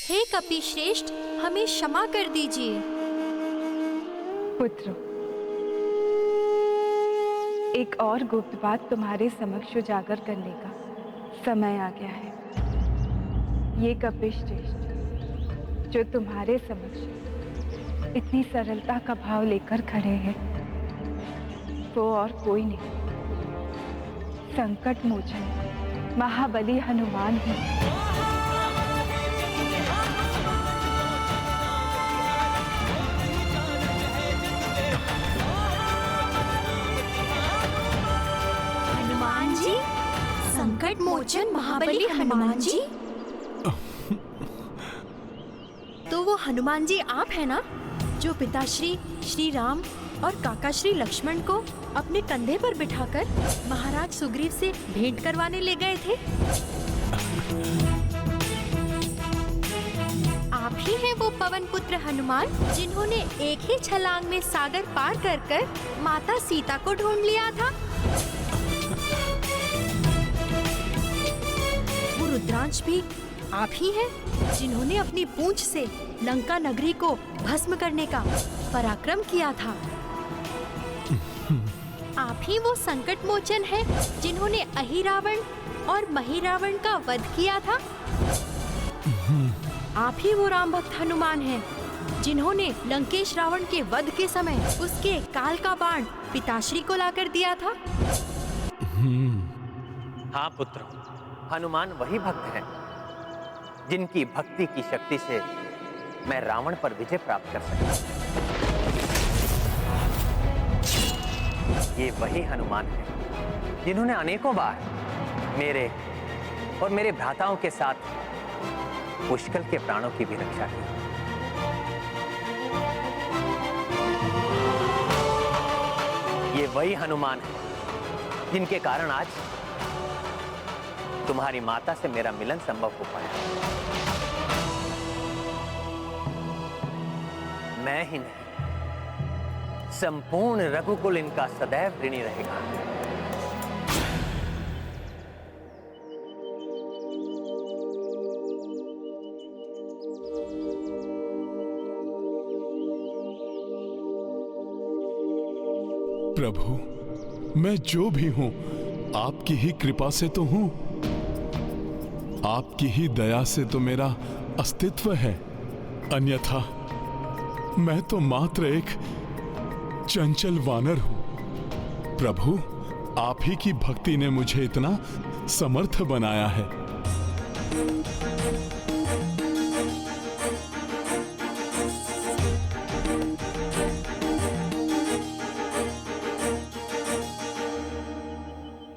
हे कपिश्रेष्ठ, हमें क्षमा कर दीजिए। पुत्र, एक और गुप्त बात तुम्हारे समक्ष उजागर करने का समय आ गया है। ये कपिश्रेष्ठ जो तुम्हारे समक्ष इतनी सरलता का भाव लेकर खड़े हैं, वो और कोई नहीं, संकट मोचन महाबली हनुमान है। हनुमान जी, संकट मोचन महाबली हनुमान जी। तो वो हनुमान जी आप हैं ना, जो पिताश्री श्री राम और काका श्री लक्ष्मण को अपने कंधे पर बिठाकर महाराज सुग्रीव से भेंट करवाने ले गए थे? आप ही हैं वो पवन पुत्र हनुमान, जिन्होंने एक ही छलांग में सागर पार कर माता सीता को ढूंढ लिया था? वो रुद्रांश भी आप ही हैं, जिन्होंने अपनी पूंछ से लंका नगरी को भस्म करने का पराक्रम किया था? आप ही वो संकट मोचन है, जिन्होंने अहिरावण और महिरावण का वध किया था? आप ही वो राम भक्त हनुमान हैं, जिन्होंने लंकेश रावण के वध के समय उसके काल का बाण पिताश्री को लाकर दिया था? हाँ पुत्र, हनुमान वही भक्त हैं, जिनकी भक्ति की शक्ति से मैं रावण पर विजय प्राप्त कर सका। ये वही हनुमान है, जिन्होंने अनेकों बार मेरे और मेरे भ्राताओं के साथ पुष्कल के प्राणों की भी रक्षा की। ये वही हनुमान है, जिनके कारण आज तुम्हारी माता से मेरा मिलन संभव हो पाया। मैं ही नहीं, संपूर्ण रघुकुल इनका सदैव ऋणी रहेगा। प्रभु, मैं जो भी हूं आपकी ही कृपा से तो हूं, आपकी ही दया से तो मेरा अस्तित्व है, अन्यथा मैं तो मात्र एक चंचल वानर हूं। प्रभु, आप ही की भक्ति ने मुझे इतना समर्थ बनाया है।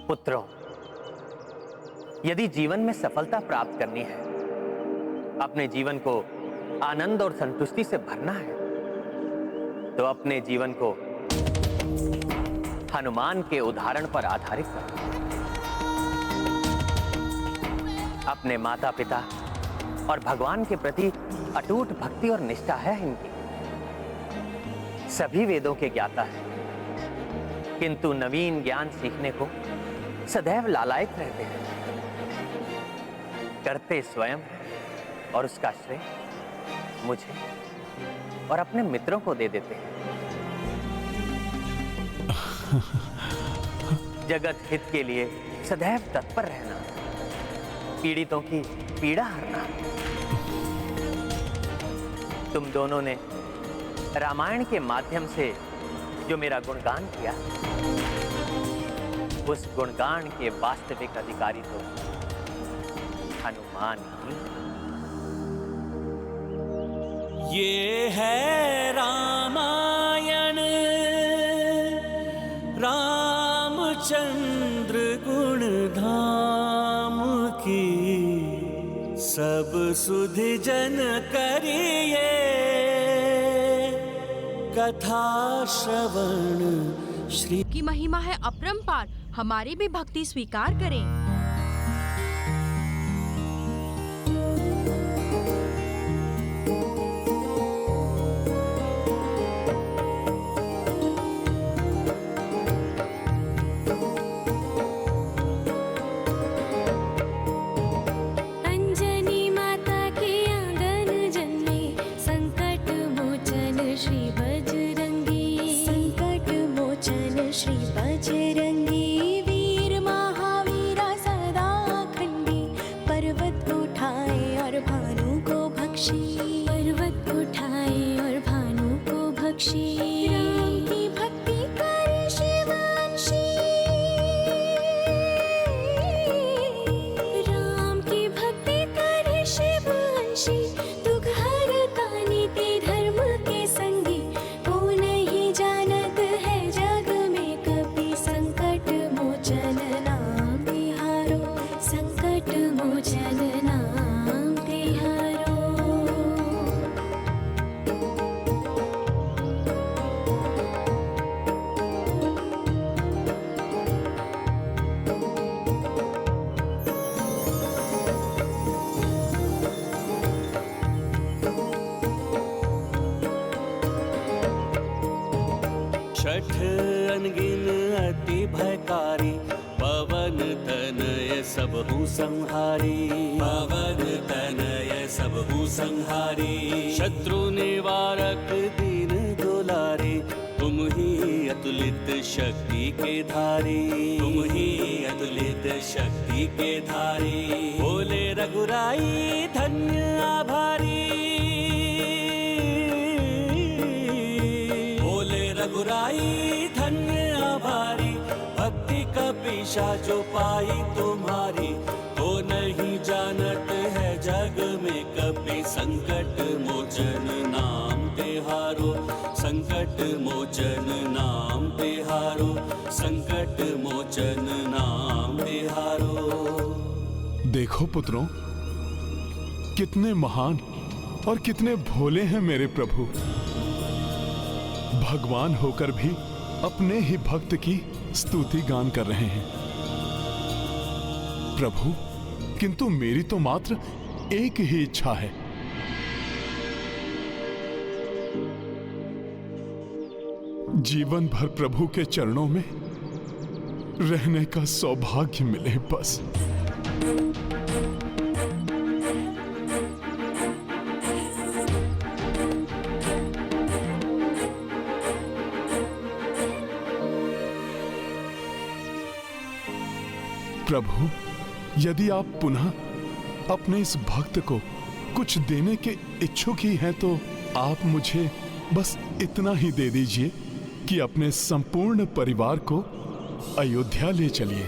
पुत्रों, यदि जीवन में सफलता प्राप्त करनी है, अपने जीवन को आनंद और संतुष्टि से भरना है, तो अपने जीवन को हनुमान के उदाहरण पर आधारित करो। अपने माता पिता और भगवान के प्रति अटूट भक्ति और निष्ठा है इनकी। सभी वेदों के ज्ञाता है, किंतु नवीन ज्ञान सीखने को सदैव लालायित रहते हैं। करते स्वयं और उसका श्रेय मुझे और अपने मित्रों को दे देते हैं। जगत हित के लिए सदैव तत्पर रहना, पीड़ितों की पीड़ा हरना। तुम दोनों ने रामायण के माध्यम से जो मेरा गुणगान किया, उस गुणगान के वास्तविक अधिकारी तो हनुमान ही। ये है रामायण, रामचंद्र गुण धाम की, सब सुधि जन करिए कथा श्रवण श्री की महिमा है अपरंपार, हमारी भी भक्ति स्वीकार करें। अंजनी माता के आंगन बख्शी, पर्वत उठाए और भानु को बख्शी, राम की भक्ति करे शिवांशी, राम की भक्ति करे शिवांशी, दुख हरता नित्य धर्म के संगी, को नहीं जानत है जग में कभी, संकट मोचन नाम तिहारो, संकट मोचन नाम तिहारो। छठ अनगिन अति भयकारी, पवन तनय सबहु संहारी, पवन तनय सबहु संहारी, शत्रु निवारक दीन दुलारे, तुम ही अतुलित शक्ति के धारी, तुम ही अतुलित शक्ति के धारी, बोले रघुराई धन्य आभारी, रघुराई धन्य आभारी, भक्ति कपीशा जो पाई तुम्हारी, तो नहीं जानत है जग में कभी, संकट मोचन नाम तिहारो, संकट मोचन नाम तिहारो, संकट मोचन नाम तिहारो। देखो पुत्रों, कितने महान और कितने भोले हैं मेरे प्रभु। भगवान होकर भी अपने ही भक्त की स्तुति गान कर रहे हैं। प्रभु, किंतु मेरी तो मात्र एक ही इच्छा है, जीवन भर प्रभु के चरणों में रहने का सौभाग्य मिले बस। प्रभु, यदि आप पुनः अपने इस भक्त को कुछ देने के इच्छुक ही हैं, तो आप मुझे बस इतना ही दे दीजिए कि अपने संपूर्ण परिवार को अयोध्या ले चलिए।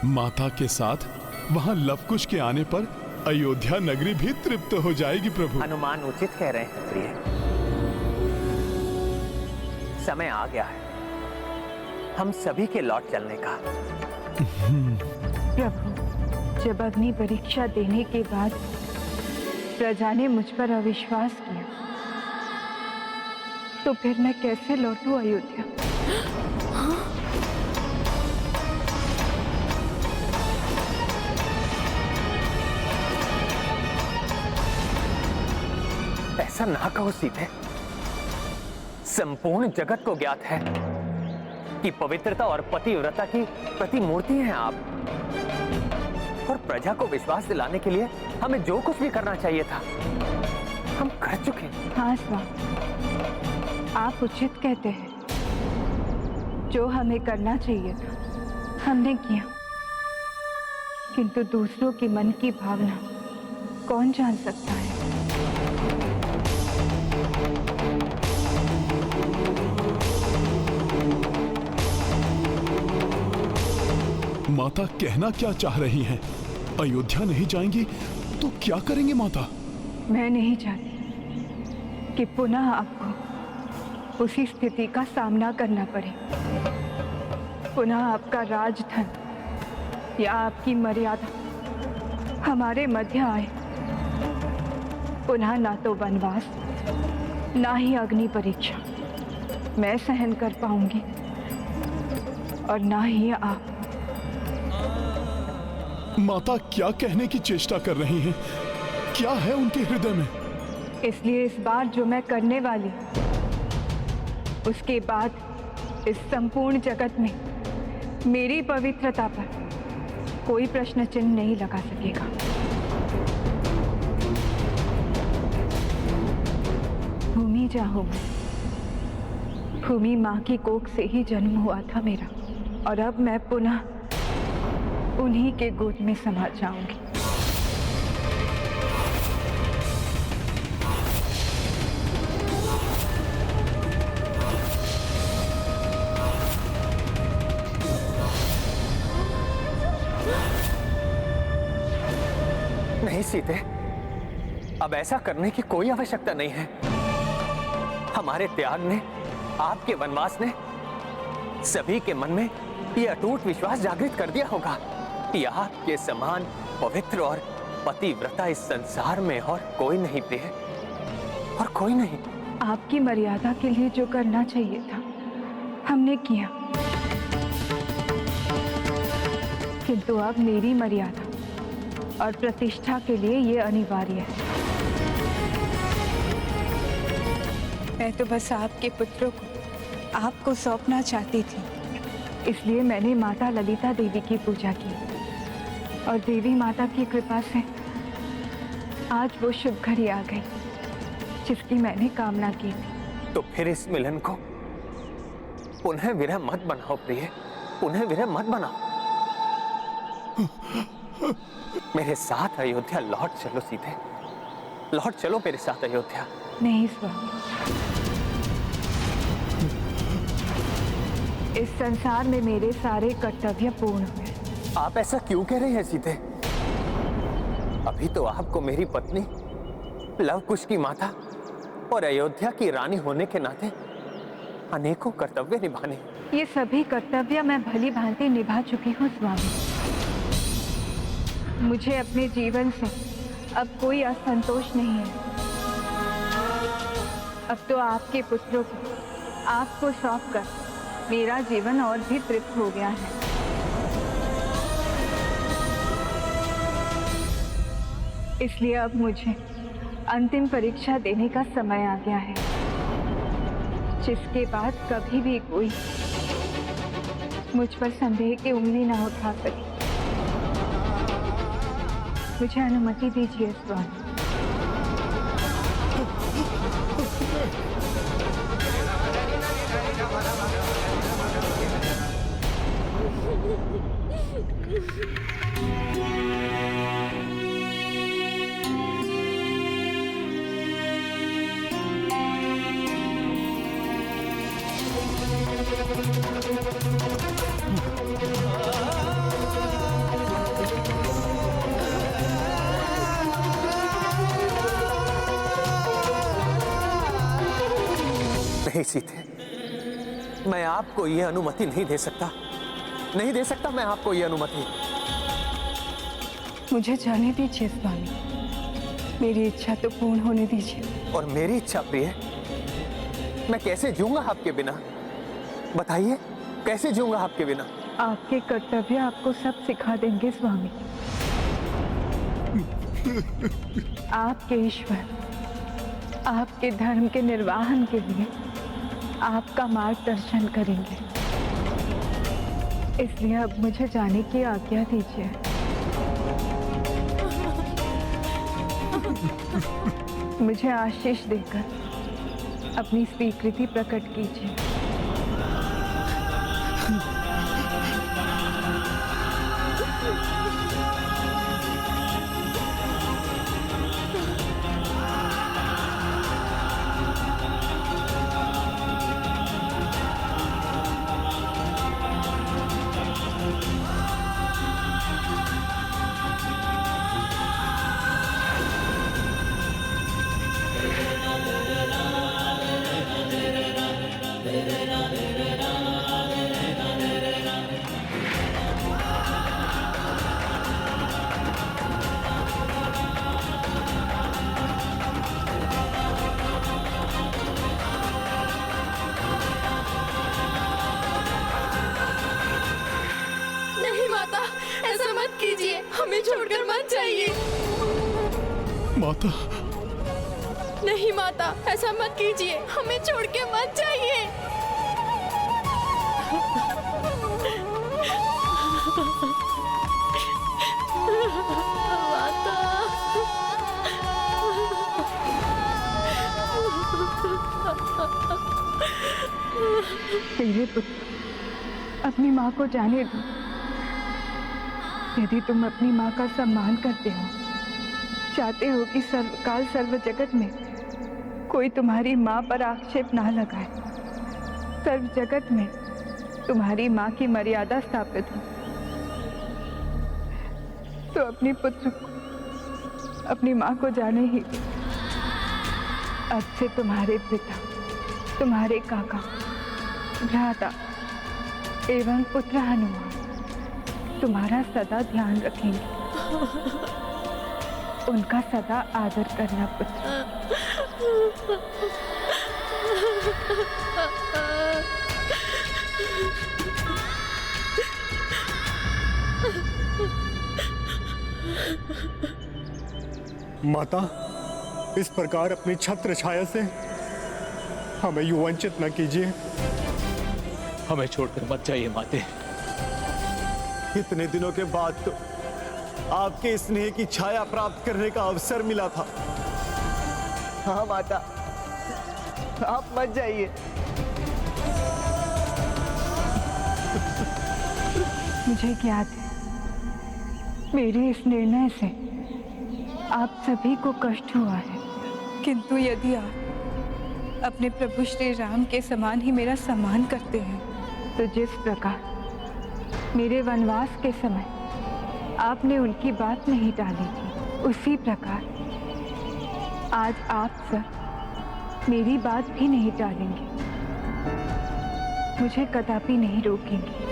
माता के साथ वहां लवकुश के आने पर अयोध्या नगरी भी तृप्त हो जाएगी। प्रभु, हनुमान उचित कह रहे हैं प्रिय, समय आ गया है हम सभी के लौट चलने का। प्रभु, जब अग्नि परीक्षा देने के बाद प्रजा ने मुझ पर अविश्वास किया, तो फिर मैं कैसे लौटूं अयोध्या? ऐसा ना कहो सीते, संपूर्ण जगत को ज्ञात है कि पवित्रता और पतिव्रता की प्रतिमूर्ति हैं आप, और प्रजा को विश्वास दिलाने के लिए हमें जो कुछ भी करना चाहिए था हम कर चुके। हाँ स्वामी, आप उचित कहते हैं। जो हमें करना चाहिए था हमने किया, किंतु दूसरों के मन की भावना कौन जान सकता है? माता कहना क्या चाह रही हैं? अयोध्या नहीं जाएंगी तो क्या करेंगे माता? मैं नहीं चाहती कि पुनः आपको उसी स्थिति का सामना करना पड़े। पुनः आपका राजधन या आपकी मर्यादा हमारे मध्य आए। पुनः ना तो वनवास, ना ही अग्नि परीक्षा मैं सहन कर पाऊंगी, और ना ही आप। माता क्या कहने की चेष्टा कर रही हैं? क्या है उनके हृदय में? इसलिए इस बार जो मैं करने वाली, उसके बाद इस संपूर्ण जगत में मेरी पवित्रता पर कोई प्रश्न चिन्ह नहीं लगा सकेगा। भूमि जाहूं, भूमि माँ की कोख से ही जन्म हुआ था मेरा, और अब मैं पुनः उन्हीं के गोद में समा जाऊंगी। नहीं सीते, अब ऐसा करने की कोई आवश्यकता नहीं है। हमारे त्याग ने, आपके वनवास ने सभी के मन में यह अटूट विश्वास जागृत कर दिया होगा कि आपके समान पवित्र और पतिव्रता इस संसार में और कोई नहीं प्रिय, और कोई नहीं। आपकी मर्यादा के लिए जो करना चाहिए था हमने किया, किंतु अब मेरी मर्यादा और प्रतिष्ठा के लिए ये अनिवार्य है। मैं तो बस आपके पुत्रों को आपको सौंपना चाहती थी, इसलिए मैंने माता ललिता देवी की पूजा की और देवी माता की कृपा से आज वो शुभ घड़ी आ गई जिसकी मैंने कामना की थी। तो फिर इस मिलन को पुनः विरह मत बनाओ प्रिय, पुनः विरह मत बनाओ। मेरे साथ अयोध्या लौट चलो सीते, लौट चलो मेरे साथ अयोध्या। नहीं स्वामी, इस संसार में मेरे सारे कर्तव्य पूर्ण हुए। आप ऐसा क्यों कह रहे हैं सीते? अभी तो आपको मेरी पत्नी, लव कुश की माता और अयोध्या की रानी होने के नाते अनेकों कर्तव्य निभाने। ये सभी कर्तव्य मैं भली भांति निभा चुकी हूँ स्वामी। मुझे अपने जीवन से अब कोई असंतोष नहीं है। अब तो आपके पुत्रों को आपको सौंपकर मेरा जीवन और भी तृप्त हो गया है। इसलिए अब मुझे अंतिम परीक्षा देने का समय आ गया है, जिसके बाद कभी भी कोई मुझ पर संदेह की उंगली ना उठा सके। मुझे अनुमति दीजिए स्वामी। नहीं सीते, मैं आपको यह अनुमति नहीं दे सकता, नहीं दे सकता मैं आपको यह अनुमति। मुझे जाने दीजिए स्वामी, मेरी इच्छा तो पूर्ण होने दीजिए। और मेरी इच्छा प्रिय, मैं कैसे जीऊंगा आपके बिना? बताइए, कैसे जीऊंगा आपके बिना? आपके कर्तव्य आपको सब सिखा देंगे स्वामी। आपके ईश्वर आपके धर्म के निर्वाहन के लिए आपका मार्गदर्शन करेंगे। इसलिए अब मुझे जाने की आज्ञा दीजिए। मुझे आशीष देकर अपनी स्वीकृति प्रकट कीजिए। हमें छोड़कर मत जाइए। माता, नहीं माता, ऐसा मत कीजिए, हमें छोड़ के मत जाइए। माता, मेरे पुत्र, अपनी माँ को जाने दो। यदि तुम अपनी माँ का सम्मान करते हो, चाहते हो कि सर्वकाल सर्व जगत में कोई तुम्हारी माँ पर आक्षेप ना लगाए, सर्व जगत में तुम्हारी माँ की मर्यादा स्थापित हो, तो अपने पुत्र को अपनी माँ को जाने ही दो। अब से तुम्हारे पिता, तुम्हारे काका, भ्राता एवं पुत्र हनुमान तुम्हारा सदा ध्यान रखेंगे। उनका सदा आदर करना पुत्र। माता, इस प्रकार अपनी छत्र छाया से हमें यूं वंचित न कीजिए। हमें छोड़कर मत जाइए माते। इतने दिनों के बाद तो आपके स्नेह की छाया प्राप्त करने का अवसर मिला था। हाँ माता, आप मत जाइए। मुझे ज्ञात है मेरे इस निर्णय से आप सभी को कष्ट हुआ है, किंतु यदि आप अपने प्रभु श्री राम के समान ही मेरा सम्मान करते हैं, तो जिस प्रकार मेरे वनवास के समय आपने उनकी बात नहीं टाली थी, उसी प्रकार आज आप सब मेरी बात भी नहीं टालेंगे, मुझे कदापि नहीं रोकेंगे।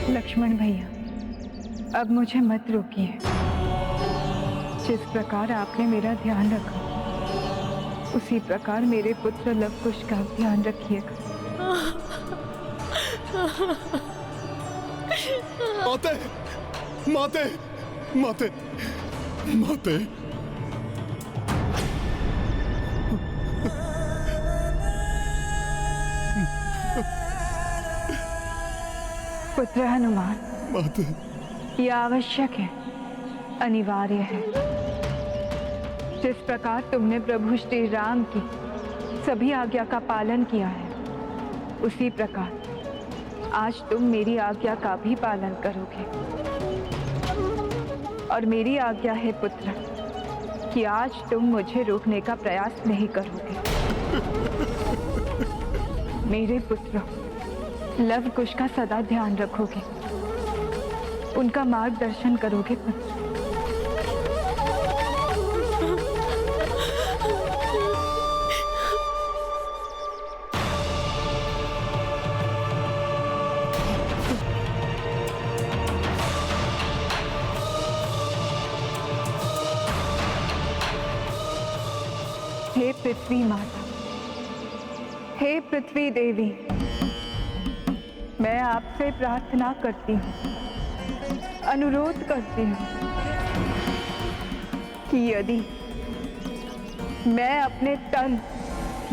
लक्ष्मण भैया, अब मुझे मत रोकिए। जिस प्रकार आपने मेरा ध्यान रखा, उसी प्रकार मेरे पुत्र लव कुश का ध्यान रखिएगा। माते, माते, माते, माते। पुत्र हनुमान, माते। यह आवश्यक है, अनिवार्य है। जिस प्रकार तुमने प्रभु श्री राम की सभी आज्ञा का पालन किया है, उसी प्रकार आज तुम मेरी आज्ञा का भी पालन करोगे। और मेरी आज्ञा है पुत्र कि आज तुम मुझे रोकने का प्रयास नहीं करोगे। मेरे पुत्र लव कुश का सदा ध्यान रखोगे, उनका मार्गदर्शन करोगे पुत्र। हे पृथ्वी माता, हे पृथ्वी देवी, मैं आपसे प्रार्थना करती हूँ, अनुरोध करती हूँ कि यदि मैं अपने तन,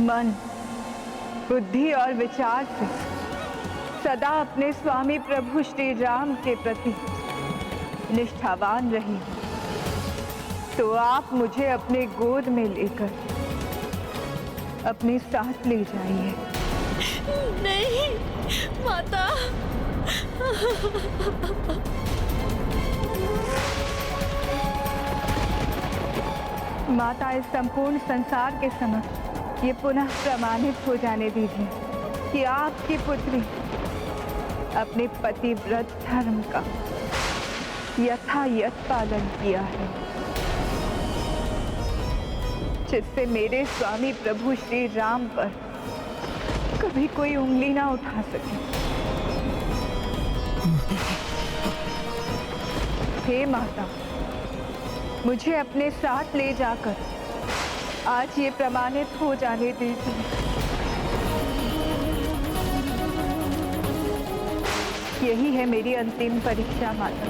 मन, बुद्धि और विचार से सदा अपने स्वामी प्रभु श्री राम के प्रति निष्ठावान रही, तो आप मुझे अपने गोद में लेकर अपने साथ ले जाइए। नहीं माता। माता, इस संपूर्ण संसार के समक्ष ये पुनः प्रमाणित हो जाने दीजिए कि आपकी पुत्री अपने पतिव्रत धर्म का यथायथ पालन किया है, जिससे मेरे स्वामी प्रभु श्री राम पर कभी कोई उंगली ना उठा सके। हे माता, मुझे अपने साथ ले जाकर आज ये प्रमाणित हो जाने दीजिए। यही है मेरी अंतिम परीक्षा माता।